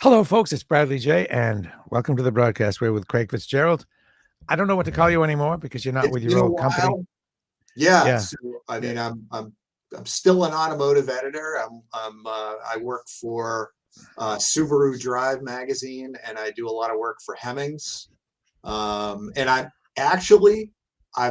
Hello, folks. It's Bradley J, and welcome to the broadcast. We're with Craig Fitzgerald. I don't know what to call you anymore because you're not It's with been your a old company. while. Yeah. Yeah. So I Yeah. mean, I'm still an automotive editor. I work for Subaru Drive magazine, and I do a lot of work for Hemmings. And I'm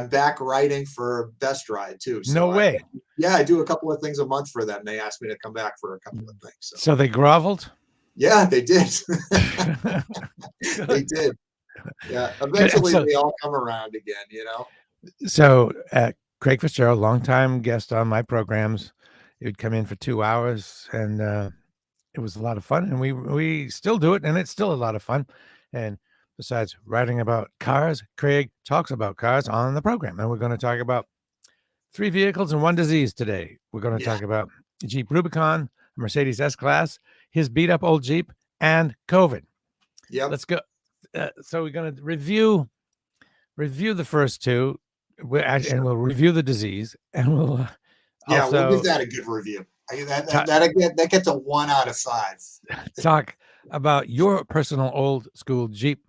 back writing for Best Ride too. No way. I do a couple of things a month for them. They asked me to come back for a couple of things. So So they groveled? yeah, they did. They Good. did. Yeah. Good. Eventually, they all come around again. So Craig Fitzgerald, longtime guest on my programs. He would come in for 2 hours, and it was a lot of fun. And we still do it, and it's still a lot of fun. And besides writing about cars, Craig talks about cars on the program. And we're going to talk about 3 vehicles and 1 disease today. We're going to Yeah. talk about Jeep Rubicon, Mercedes S-Class, his beat-up old Jeep, and COVID. Yep. Let's go. So we're going to review the first two, and we'll review the disease, and we'll We'll give also that a good review. That gets a 1 out of 5. talk about your personal old school Jeep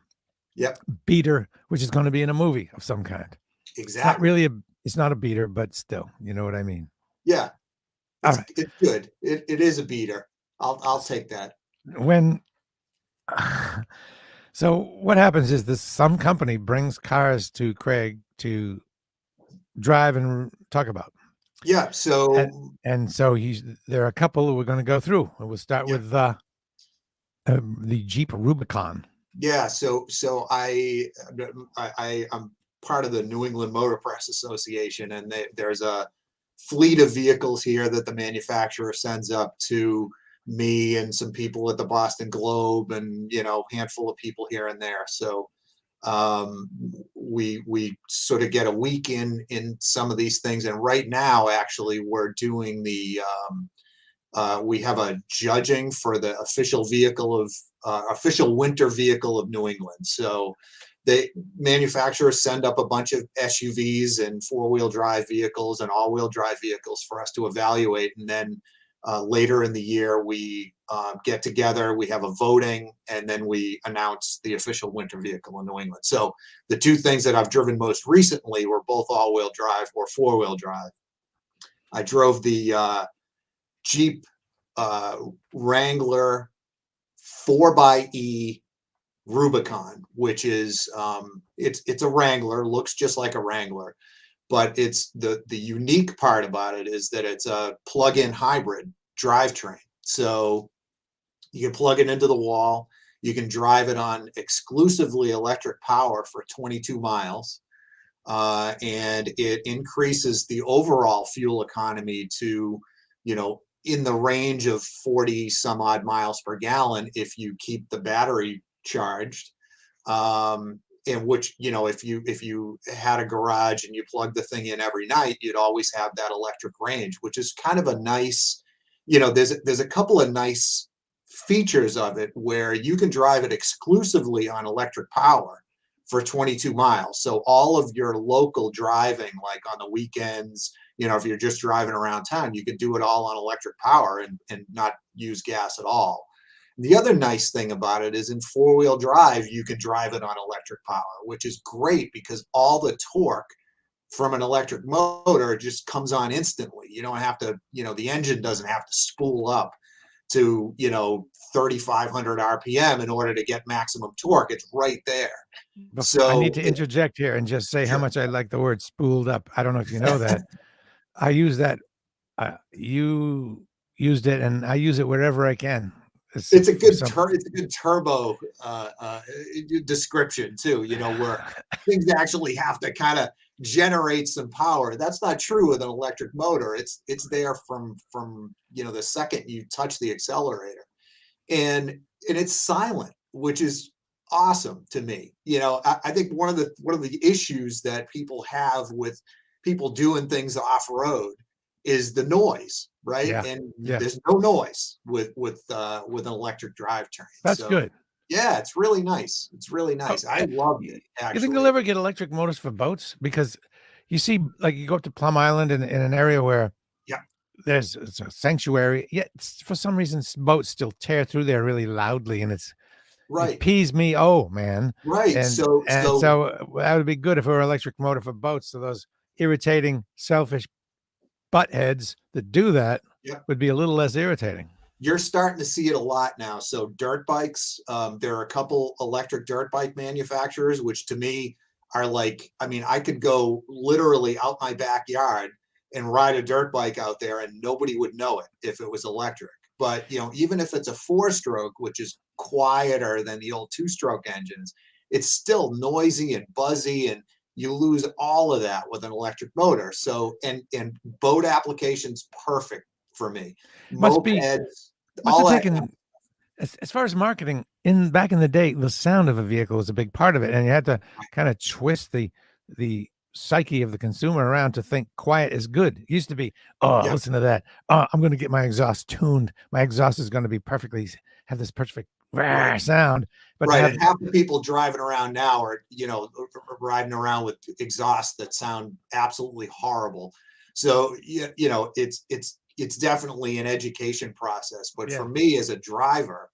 Yep, beater, which is going to be in a movie of some kind. It's not exactly. really it's not a beater, but still, you know what I mean. Yeah, All right. it's good. It is a beater. I'll take that. When So what happens is this: some company brings cars to Craig to drive and talk about. Yeah. So And so there are a couple that we're going to go through. And we'll start yeah, with the Jeep Rubicon. yeah. So I'm part of the New England Motor Press Association, and there's a fleet of vehicles here that the manufacturer sends up to me and some people at the Boston Globe, and handful of people here and there. So we sort of get a week in some of these things, and right now actually we're doing we have a judging for the official winter vehicle of New England. So the manufacturers send up a bunch of SUVs and 4-wheel drive vehicles and all-wheel drive vehicles for us to evaluate, and then later in the year we get together, we have a voting, and then we announce the official winter vehicle in New England. So the 2 things that I've driven most recently were both all-wheel drive or 4-wheel drive. I drove the Jeep Wrangler 4xe Rubicon, which is it's a Wrangler, looks just like a Wrangler, but it's the unique part about it is that it's a plug-in hybrid drivetrain. So you can plug it into the wall, you can drive it on exclusively electric power for 22 miles, and it increases the overall fuel economy to, in the range of 40 some odd miles per gallon if you keep the battery charged. In which, if you had a garage and you plug the thing in every night, you'd always have that electric range, which is kind of a nice, there's a couple of nice features of it where you can drive it exclusively on electric power for 22 miles. So all of your local driving, like on the weekends, if you're just driving around town, you could do it all on electric power and not use gas at all. The other nice thing about it is in 4-wheel drive, you can drive it on electric power, which is great because all the torque from an electric motor just comes on instantly. You don't have to, the engine doesn't have to spool up to 3,500 RPM in order to get maximum torque. It's right there. I need So to interject here and just say how sure. much I like the word spooled up. I don't know if you know that. I use that. You used it, and I use it wherever I can. It's a good turbo description too, where things actually have to kind of generate some power. That's not true with an electric motor. It's there from the second you touch the accelerator, and it's silent, which is awesome to me. I think one of the issues that people have with people doing things off road is the noise, right? Yeah. And Yeah. there's no noise with an electric drivetrain. That's So good. yeah, it's really nice. It's really nice. I loved it, You think they'll actually. ever get electric motors for boats? Because you see, like, you go up to Plum Island in an area where Yeah. it's a sanctuary. Yet for some reason, boats still tear through there really loudly, and it Right, pees me. Oh man, right. and so that would be good if it were electric motor for boats. So those irritating, selfish butt heads that do that yep. would be a little less irritating. You're starting to see it a lot now. So dirt bikes, there are a couple electric dirt bike manufacturers, which to me are like, I mean, I could go literally out my backyard and ride a dirt bike out there and nobody would know it if it was electric. But even if it's a 4-stroke, which is quieter than the old 2-stroke engines, it's still noisy and buzzy, and you lose all of that with an electric motor. So and boat applications perfect for me. Must be Mopeds, must have all that. taken as far as marketing in back in the day, the sound of a vehicle was a big part of it, and you had to kind of twist the psyche of the consumer around to think quiet is good. It used to be, oh, Yeah, listen to that. Oh, I'm going to get my exhaust tuned. My exhaust is going to be perfectly have this perfect right, sound. But to right. have And half the people driving around now are, riding around with exhausts that sound absolutely horrible. So, it's definitely an education process. But yeah for me as a driver,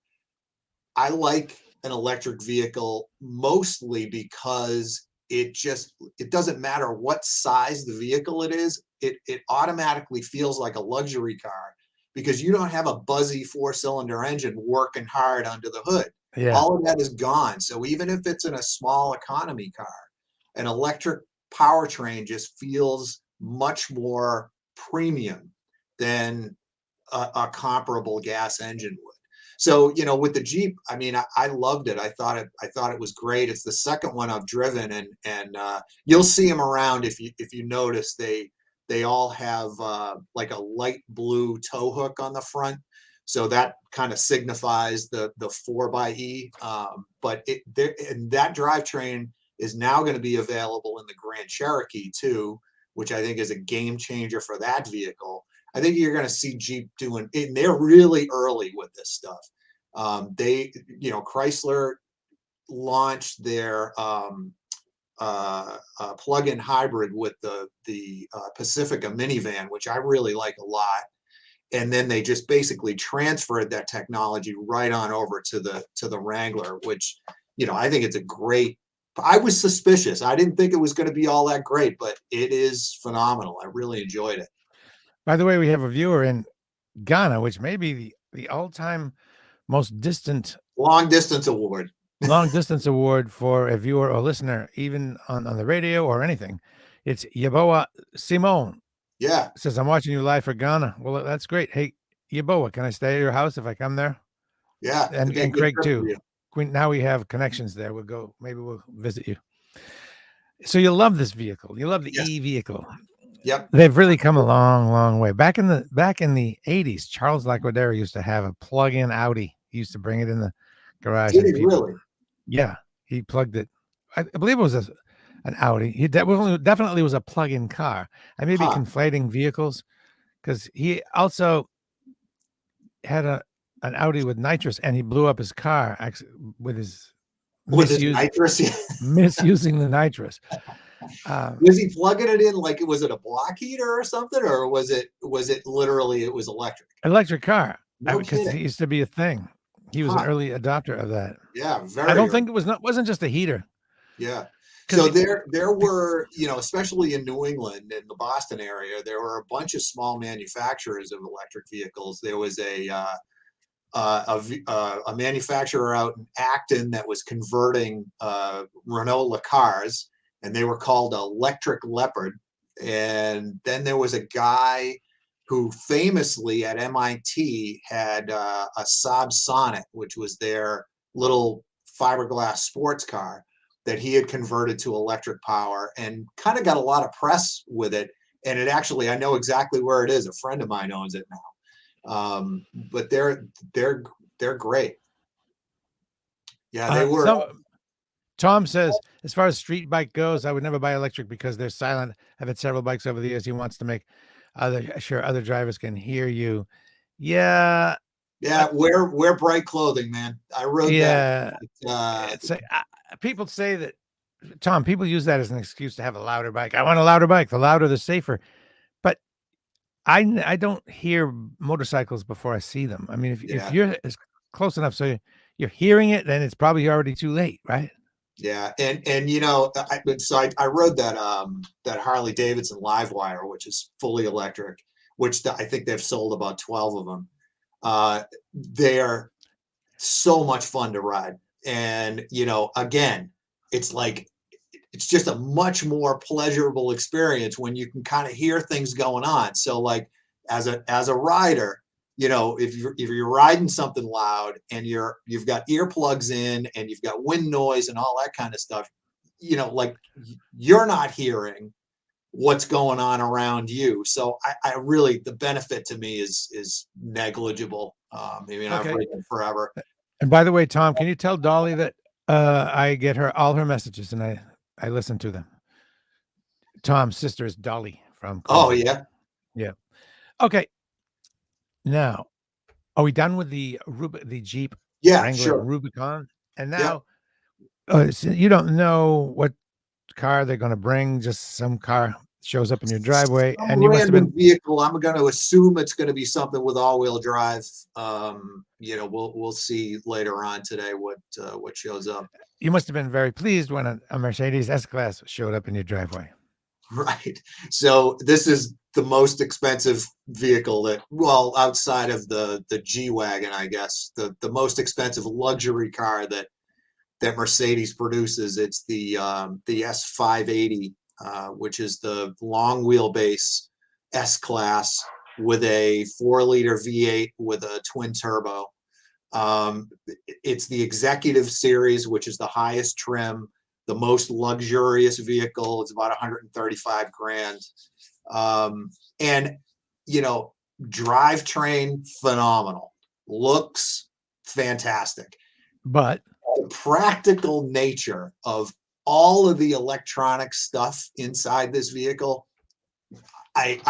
I like an electric vehicle mostly because it doesn't matter what size the vehicle it is, it automatically feels like a luxury car because you don't have a buzzy 4-cylinder engine working hard under the hood. yeah All of that is gone. So even if it's in a small economy car, an electric powertrain just feels much more premium than a comparable gas engine would. So, with the Jeep, I mean, I loved it. I thought it was great. It's the second one I've driven, and you'll see them around if you notice they all have like a light blue tow hook on the front. So that kind of signifies the 4xe. But and that drivetrain is now going to be available in the Grand Cherokee too, which I think is a game changer for that vehicle. I think you're going to see Jeep doing, and they're really early with this stuff. Chrysler launched their plug-in hybrid with the Pacifica minivan, which I really like a lot. And then they just basically transferred that technology right on over to the Wrangler, which I think it's a great. I was suspicious. I didn't think it was going to be all that great, but it is phenomenal. I really enjoyed it. By the way, we have a viewer in Ghana, which may be the all-time most distant Long distance award. long distance award for a viewer or listener, even on the radio or anything. It's Yaboa Simone. Yeah, Says, I'm watching you live for Ghana. Well, that's great. Hey, Yaboa, can I stay at your house if I come there? yeah. It'd be a And good Craig trip for too. you. Now we have connections there. We'll go. Maybe we'll visit you. So you love this vehicle. You love the Yes. E vehicle. Yep. They've really come a long, long way. Back in the 80s, Charles Laquadera used to have a plug-in Audi. He used to bring it in the garage, Did and he people, really? yeah, he plugged it. I believe it was an Audi. He definitely was a plug-in car. I may be Huh. conflating vehicles because he also had an Audi with nitrous, and he blew up his car with his With his misuse nitrous. misusing the nitrous. Um, Was he plugging it in like was it a block heater or something, or was it literally it was electric? Electric car, No because it kidding. used to be a thing. He was an Huh. early adopter of that. Yeah, I very don't early. think wasn't just a heater Yeah. because So there were, especially in New England in the Boston area, there were a bunch of small manufacturers of electric vehicles. There was a manufacturer out in Acton that was converting Renault cars, and they were called Electric Leopard. And then there was a guy who famously at MIT had a Saab Sonic, which was their little fiberglass sports car that he had converted to electric power and kind of got a lot of press with it. And it actually, I know exactly where it is. A friend of mine owns it now. But they're great. Yeah, they were. some Tom says, as far as street bike goes, I would never buy electric because they're silent. I've had several bikes over the years. He wants to make other drivers can hear you. Yeah, Yeah, uh, wear bright clothing, man. I rode that. yeah. Uh, It's people say that, Tom. People use that as an excuse to have a louder bike. I want a louder bike. The louder, the safer. But I don't hear motorcycles before I see them. I mean, if Yeah. you're as close enough so you're hearing it, then it's probably already too late, right? Yeah, and I rode that Harley Davidson Livewire, which is fully electric, which I think they've sold about 12 of them. They're so much fun to ride, and again, it's like it's just a much more pleasurable experience when you can kind of hear things going on. So like as a rider, if you're riding something loud and you've got earplugs in and you've got wind noise and all that kind of stuff, like you're not hearing what's going on around you. So I really, the benefit to me is negligible. I mean, I've Okay. ridden forever. And by the way, Tom, can you tell Dolly that I get her all her messages and I listen to them. Tom's sister is Dolly from Oh Queensland. yeah, Yeah. Okay. Now, are we done with the Jeep yeah, Wrangler sure. Rubicon? And Yep. now, so you don't know what car they're going to bring. Just some car shows up in your driveway, Some and you must have random been. vehicle. I'm going to assume it's going to be something with all-wheel drive. We'll see later on today what shows up. You must have been very pleased when a Mercedes S-Class showed up in your driveway. Right. So this is the most expensive vehicle that, well, outside of the G-Wagon, I guess, the most expensive luxury car that Mercedes produces. It's the S580, which is the long wheelbase S class with a 4-liter V8 with a twin turbo. It's the executive series, which is the highest trim, the most luxurious vehicle. It's about 135 grand. And drivetrain phenomenal, looks fantastic. But The practical nature of all of the electronic stuff inside this vehicle, I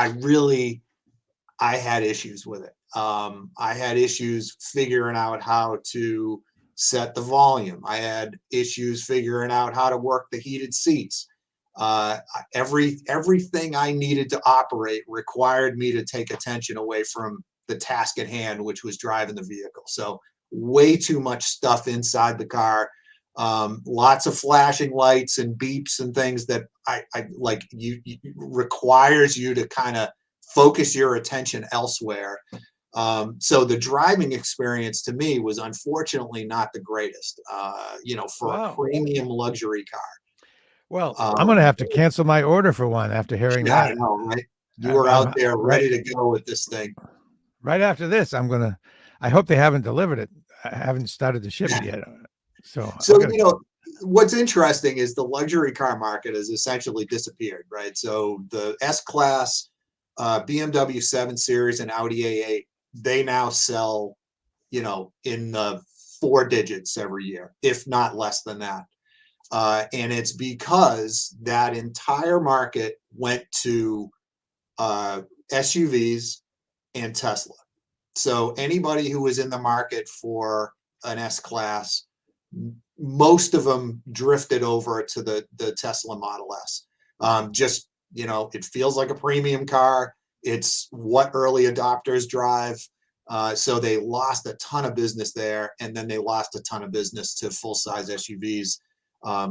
had issues with it. I had issues figuring out how to set the volume. I had issues figuring out how to work the heated seats. Everything I needed to operate required me to take attention away from the task at hand, which was driving the vehicle. So way too much stuff inside the car. Lots of flashing lights and beeps and things that I like you requires you to kind of focus your attention elsewhere. So the driving experience to me was unfortunately not the greatest, for a wow. premium luxury car. Well, I'm going to Um, have to cancel my order for one after hearing yeah, I that. know, right? You were I'm out there right ready to go with this thing. right after this. I'm gonna. I hope they haven't delivered it. I haven't started to ship it yet. So I So, got to. what's interesting is the luxury car market has essentially disappeared, right? So the S Class, BMW 7 Series, and Audi A8, they now sell, in the 4 digits every year, if not less than that. And it's because that entire market went to SUVs and Tesla. So anybody who was in the market for an S class, most of them drifted over to the Tesla Model S. Just it feels like a premium car. It's what early adopters drive. So they lost a ton of business there, and then they lost a ton of business to full size SUVs,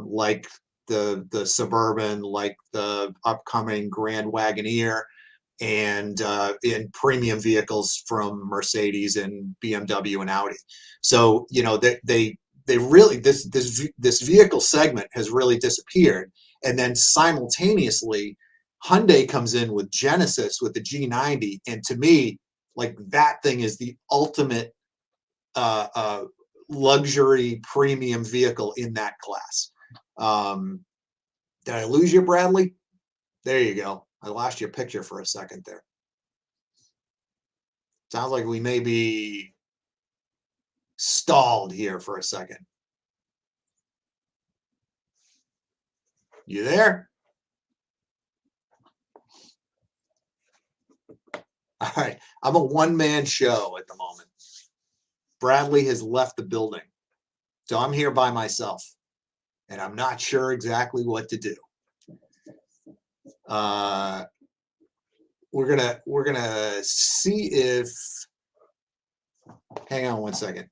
like the Suburban, like the upcoming Grand Wagoneer, and in premium vehicles from Mercedes and BMW and Audi. So they really this vehicle segment has really disappeared, and then simultaneously Hyundai comes in with Genesis with the G90, and to me, like that thing is the ultimate uh, uh, luxury premium vehicle in that class. Um, did I lose you, Bradley? There you go. I lost your picture for a second there. Sounds like we may be stalled here for a second. You there? All right. I'm a one-man show at the moment. Bradley has left the building. So I'm here by myself, and I'm not sure exactly what to do. Uh, we're gonna see if, hang on one second.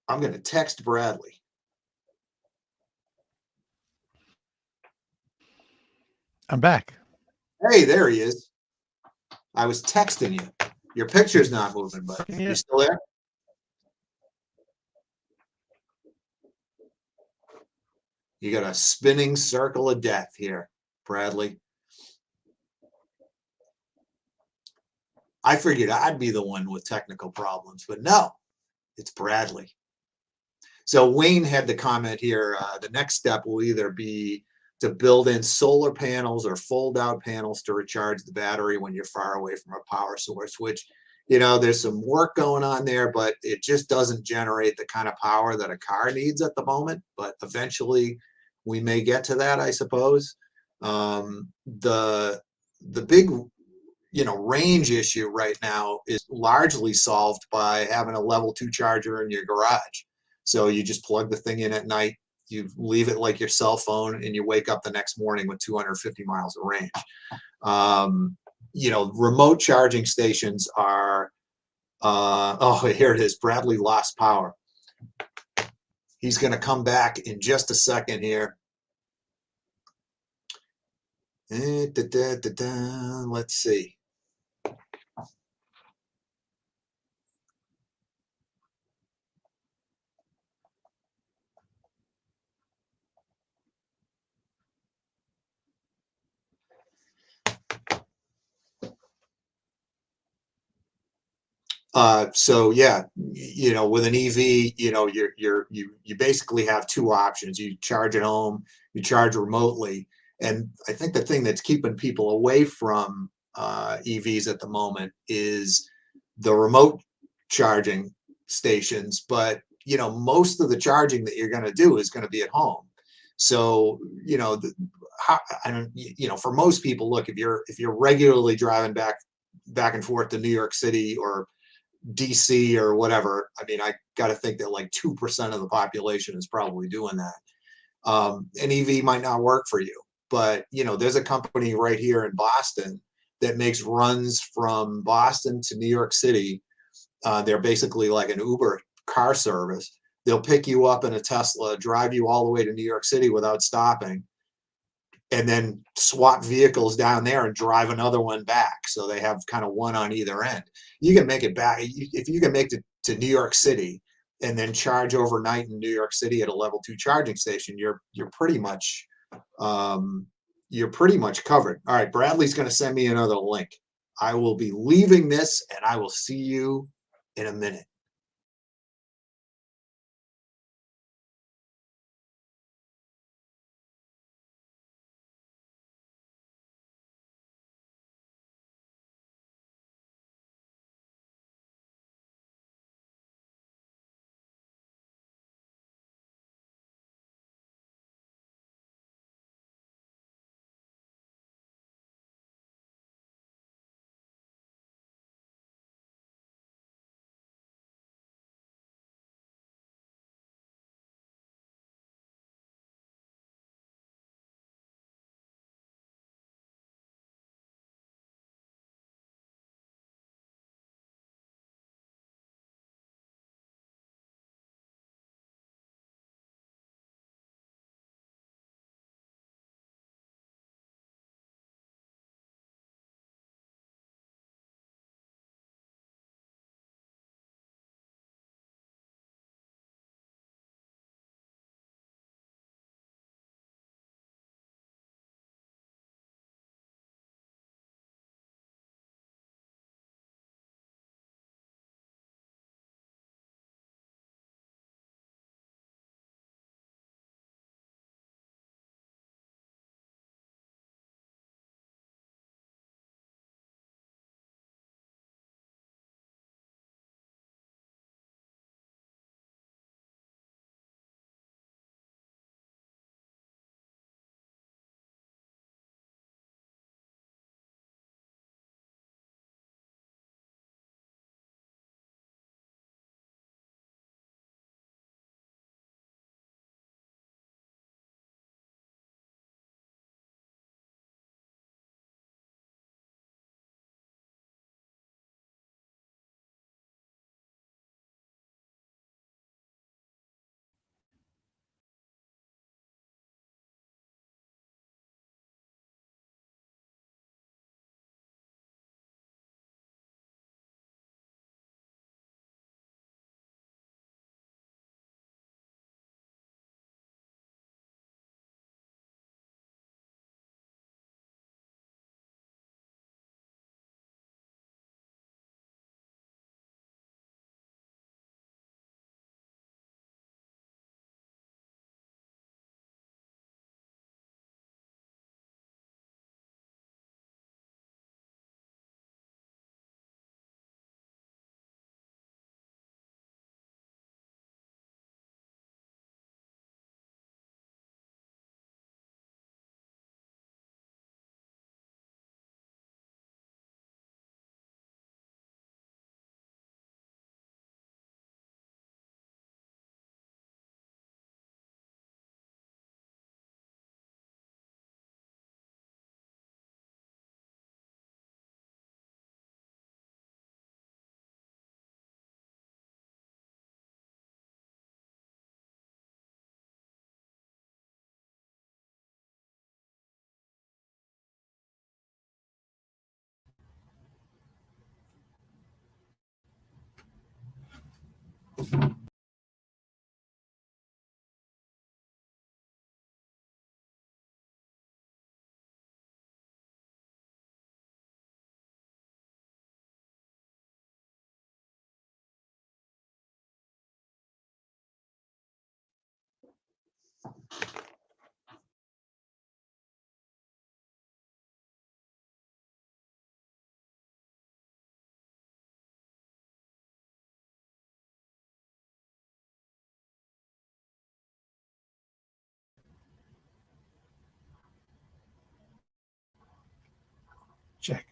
I'm gonna text Bradley. I'm back. Hey, there he is. I was texting you. Your picture's not moving, but you still there? You got a spinning circle of death here, Bradley. I figured I'd be the one with technical problems, but no, it's Bradley. So Wayne had the comment here. The next step will either be to build in solar panels or fold out panels to recharge the battery when you're far away from a power source, which, there's some work going on there, but it just doesn't generate the kind of power that a car needs at the moment. But eventually we may get to that, I suppose. The big range issue right now is largely solved by having a level 2 charger in your garage. So you just plug the thing in at night, you leave it like your cell phone, and you wake up the next morning with 250 miles of range. Remote charging stations are, oh, here it is. Bradley lost power. He's going to come back in just a second here. Let's see. So yeah, with an EV, you basically have two options. You charge at home, you charge remotely, and I think the thing that's keeping people away from EVs at the moment is the remote charging stations. But most of the charging that you're going to do is going to be at home. So I don't, for most people, look, if you're regularly driving back and forth to New York City or DC or whatever, I mean, I got to think that like 2% of the population is probably doing that. An EV might not work for you, but there's a company right here in Boston that makes runs from Boston to New York City. They're basically like an Uber car service. They'll pick you up in a Tesla, drive you all the way to New York City without stopping, and then swap vehicles down there and drive another one back. So they have kind of one on either end. You can make it back if you can make it to New York City and then charge overnight in New York City at a level 2 charging station. You're pretty much covered. All right, Bradley's going to send me another link. I will be leaving this, and I will see you in a minute. Check.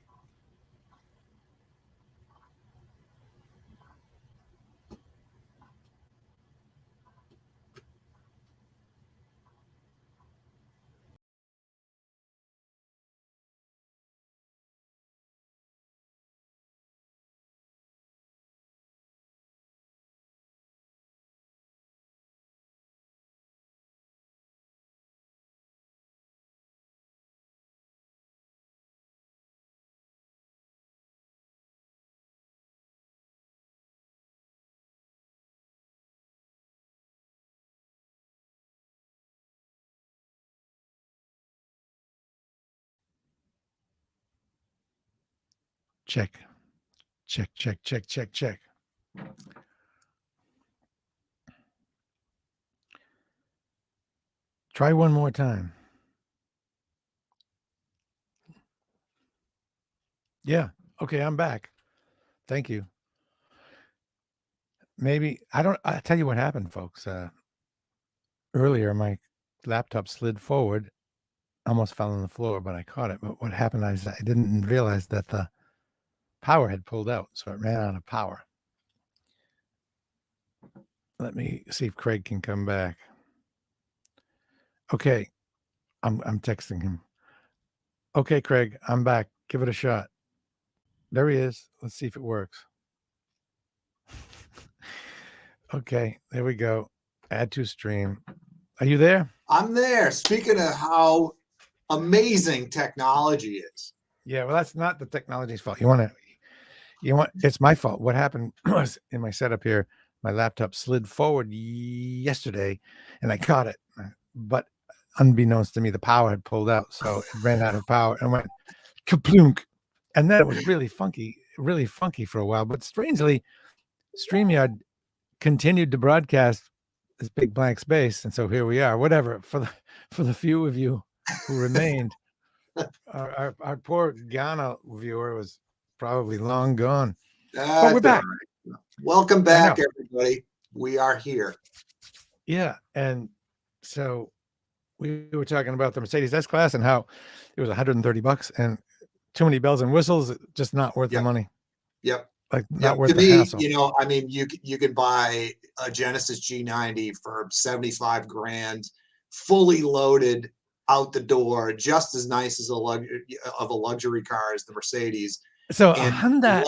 Check. Check, check, check, check, check. Try one more time. Yeah. Okay, I'm back. Thank you. Maybe I'll tell you what happened, folks. Earlier, my laptop slid forward, almost fell on the floor, but I caught it. But what happened is I didn't realize that the power had pulled out, so it ran out of power. Let me see if Craig can come back. Okay, I'm texting him. Okay, Craig, I'm back. Give it a shot. There he is. Let's see if it works. Okay, there we go. Add to stream. Are you there? I'm there. Speaking of how amazing technology is. Yeah, well, that's not the technology's fault. It's my fault. What happened was in my setup here, my laptop slid forward yesterday and I caught it. But unbeknownst to me, the power had pulled out. So it ran out of power and went kaplunk. And then it was really funky for a while. But strangely, StreamYard continued to broadcast this big blank space. And so here we are. Whatever. For the few of you who remained, our poor Ghana viewer was probably long gone. But we're back. Right. Welcome back, everybody. We are here. Yeah. And so we were talking about the Mercedes S-Class and how it was $130 and too many bells and whistles, just not worth the money. Yep. Like not worth to the me, hassle. I mean, you can buy a Genesis G90 for 75 grand, fully loaded out the door, just as nice as a luxury car as the Mercedes. So a Hyundai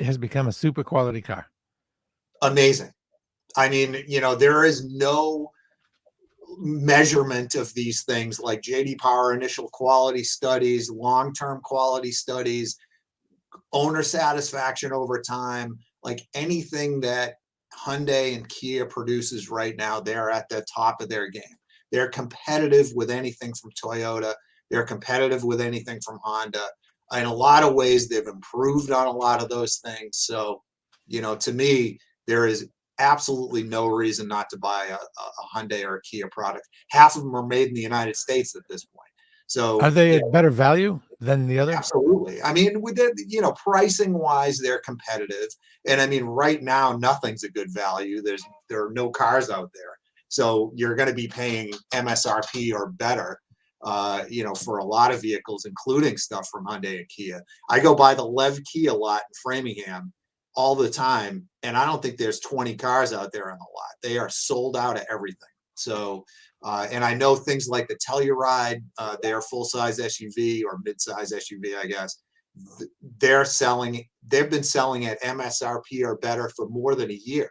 has become a super quality car. Amazing. I mean, there is no measurement of these things like JD Power initial quality studies, long-term quality studies, owner satisfaction over time, like anything that Hyundai and Kia produces right now, they're at the top of their game. They're competitive with anything from Toyota. They're competitive with anything from Honda. In a lot of ways, they've improved on a lot of those things. So, to me, there is absolutely no reason not to buy a Hyundai or a Kia product. Half of them are made in the United States at this point. So are they a better value than the other? Absolutely. I mean, with the, pricing wise, they're competitive. And I mean, right now, nothing's a good value. There are no cars out there. So you're going to be paying MSRP or better, for a lot of vehicles, including stuff from Hyundai and Kia. I go by the Lev Kia lot in Framingham all the time, and I don't think there's 20 cars out there on the lot. They are sold out of everything. So, and I know things like the Telluride, their full-size SUV or mid-size SUV, I guess, they've been selling at MSRP or better for more than a year.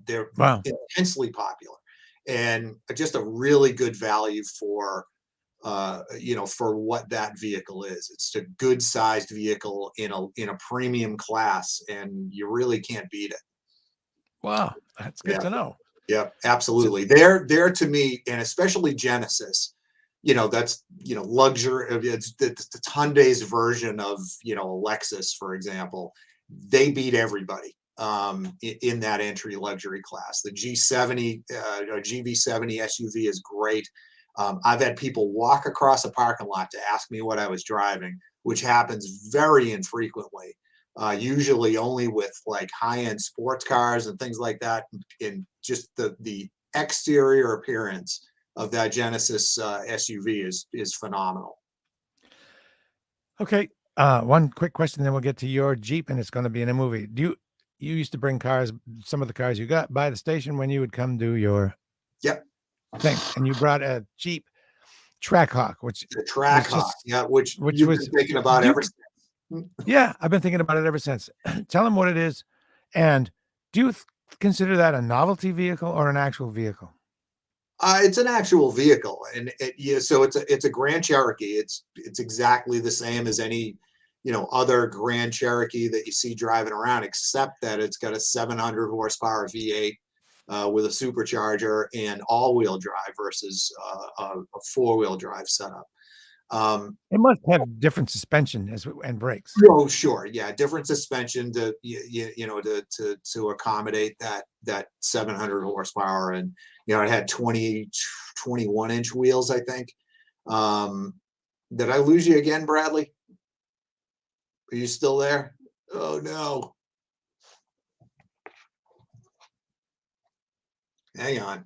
They're intensely popular and just a really good value for for what that vehicle is. It's a good sized vehicle in a premium class, and you really can't beat it. Wow, that's good Yeah, to know. yeah, So, absolutely. They're to me, and especially Genesis. That's luxury. It's Hyundai's version of a Lexus, for example. They beat everybody in that entry luxury class. The G70 or GV70 SUV is great. I've had people walk across a parking lot to ask me what I was driving, which happens very infrequently. Usually only with like high-end sports cars and things like that. In just the exterior appearance of that Genesis SUV is phenomenal. okay, one quick question, then we'll get to your Jeep, and it's going to be in a movie. You used to bring cars, some of the cars you got by the station when you would come do your Yep, things, and you brought a Jeep Trackhawk, which the was Trackhawk, just yeah, which which you've was been thinking about do ever you, since. yeah, I've been thinking about it ever since. Tell them what it is, and do you consider that a novelty vehicle or an actual vehicle? It's an actual vehicle, and yeah, so it's a Grand Cherokee. It's exactly the same as any other Grand Cherokee that you see driving around, except that it's got a 700 horsepower V8 with a supercharger and all-wheel drive versus a four-wheel drive setup. Um, It must have different suspension and brakes. oh, sure, yeah, different suspension to accommodate that 700 horsepower, and it had 21-inch wheels, I think. Um, did I lose you again, Bradley? Are you still there? Oh no, hang on.